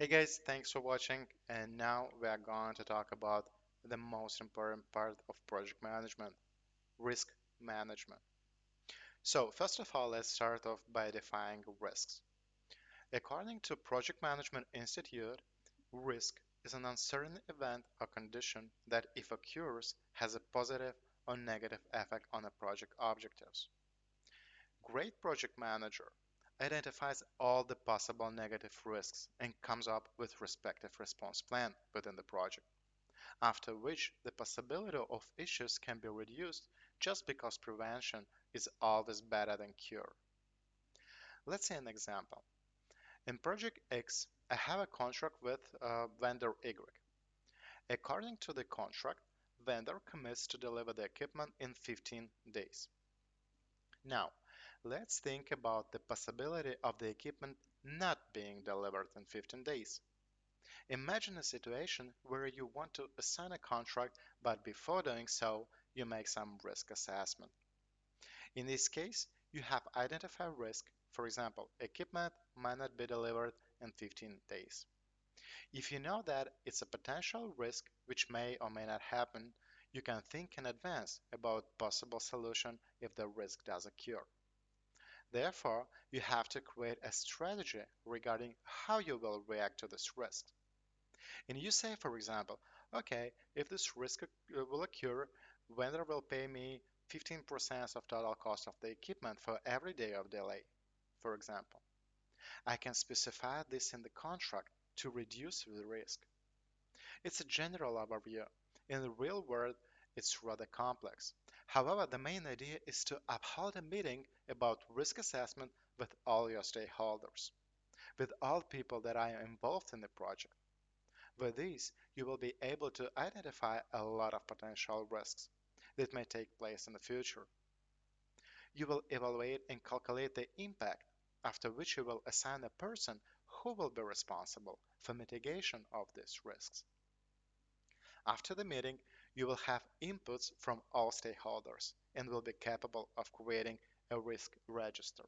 Hey guys, thanks for watching. And now we are going to talk about the most important part of project management, risk management. So, first of all, let's start off by defining risks. According to Project Management Institute, risk is an uncertain event or condition that, if occurs, has a positive or negative effect on a project objectives. Great project manager identifies all the possible negative risks and comes up with respective response plan within the project, after which the possibility of issues can be reduced just because prevention is always better than cure. Let's say an example. In project X, I have a contract with vendor Y. According to the contract, vendor commits to deliver the equipment in 15 days. Now, let's think about the possibility of the equipment not being delivered in 15 days. Imagine a situation where you want to assign a contract, but before doing so, you make some risk assessment. In this case, you have identified risk. For example, equipment might not be delivered in 15 days. If you know that it's a potential risk which may or may not happen, you can think in advance about possible solution if the risk does occur. Therefore, you have to create a strategy regarding how you will react to this risk. And you say, for example, okay, if this risk will occur, vendor will pay me 15% of total cost of the equipment for every day of delay, for example. I can specify this in the contract to reduce the risk. It's a general overview. In the real world, it's rather complex. However, the main idea is to uphold a meeting about risk assessment with all your stakeholders, with all people that are involved in the project. With these, you will be able to identify a lot of potential risks that may take place in the future. You will evaluate and calculate the impact, after which you will assign a person who will be responsible for mitigation of these risks. After the meeting, you will have inputs from all stakeholders and will be capable of creating a risk register.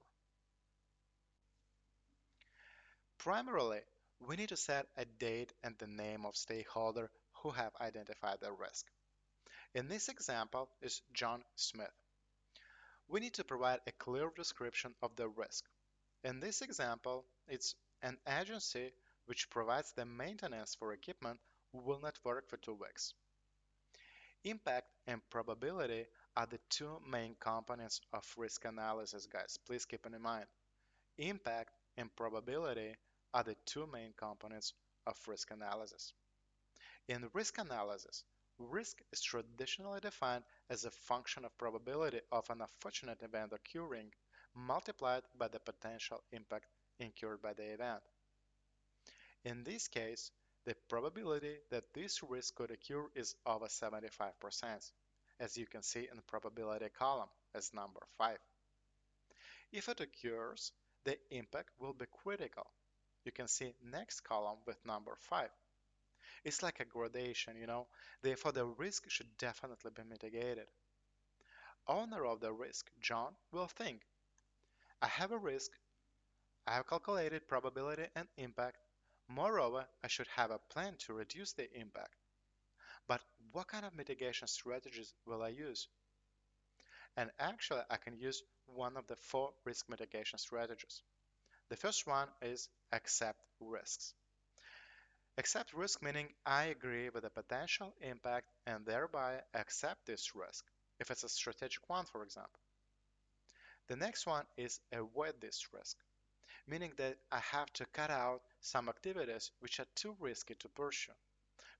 Primarily, we need to set a date and the name of stakeholder who have identified the risk. In this example is John Smith. We need to provide a clear description of the risk. In this example, it's an agency which provides the maintenance for equipment who will not work for 2 weeks. Impact and probability are the two main components of risk analysis, guys. Please keep it in mind. Impact and probability are the two main components of risk analysis. In risk analysis, risk is traditionally defined as a function of probability of an unfortunate event occurring multiplied by the potential impact incurred by the event. In this case, the probability that this risk could occur is over 75%, as you can see in the probability column as number 5. If it occurs, the impact will be critical. You can see next column with number 5. It's like a gradation. Therefore, the risk should definitely be mitigated. Owner of the risk, John, will think, I have a risk, I have calculated probability and impact. Moreover, I should have a plan to reduce the impact. But what kind of mitigation strategies will I use? And actually, I can use one of the 4 risk mitigation strategies. The first one is accept risks. Accept risk meaning I agree with the potential impact and thereby accept this risk, if it's a strategic one, for example. The next one is avoid this risk, meaning that I have to cut out some activities which are too risky to pursue.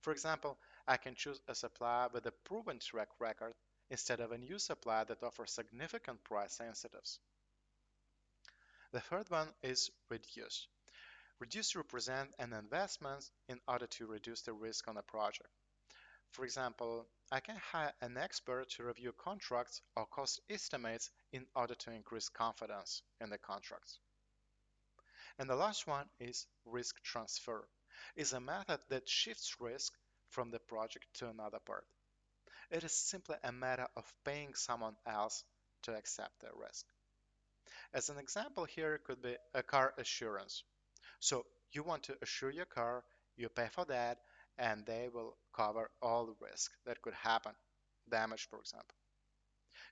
For example, I can choose a supplier with a proven track record instead of a new supplier that offers significant price incentives. The third one is reduce. Reduce represent an investment in order to reduce the risk on a project. For example, I can hire an expert to review contracts or cost estimates in order to increase confidence in the contracts. And the last one is risk transfer. Is a method that shifts risk from the project to another part. It is simply a matter of paying someone else to accept the risk. As an example here could be a car assurance. So You want to assure your car, you pay for that, and they will cover all the risk that could happen, damage, for example.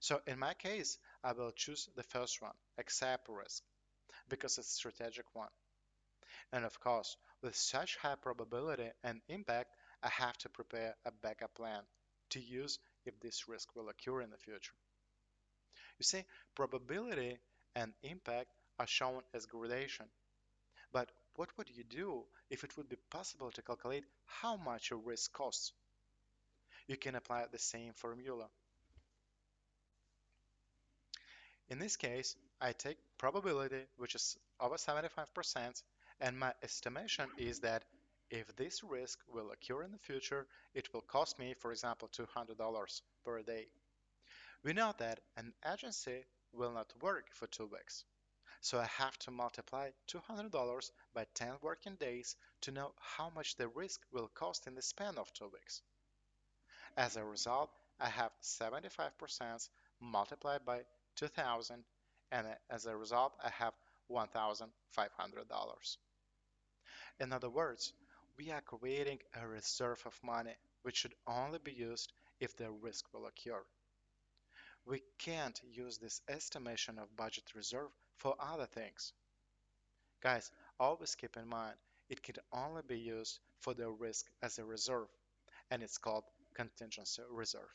So in my case, I will choose the first one, accept risk, because it's a strategic one. And of course, with such high probability and impact, I have to prepare a backup plan to use if this risk will occur in the future. You see, probability and impact are shown as gradation. But what would you do if it would be possible to calculate how much a risk costs? You can apply the same formula. In this case, I take probability, which is over 75%, and my estimation is that if this risk will occur in the future, it will cost me, for example, $200 per day. We know that an agency will not work for 2 weeks, so I have to multiply $200 by 10 working days to know how much the risk will cost in the span of 2 weeks. As a result, I have 75% multiplied by 2000, and as a result, I have $1,500. In other words, we are creating a reserve of money which should only be used if the risk will occur. We can't use this estimation of budget reserve for other things. Guys, always keep in mind it can only be used for the risk as a reserve, and it's called contingency reserve.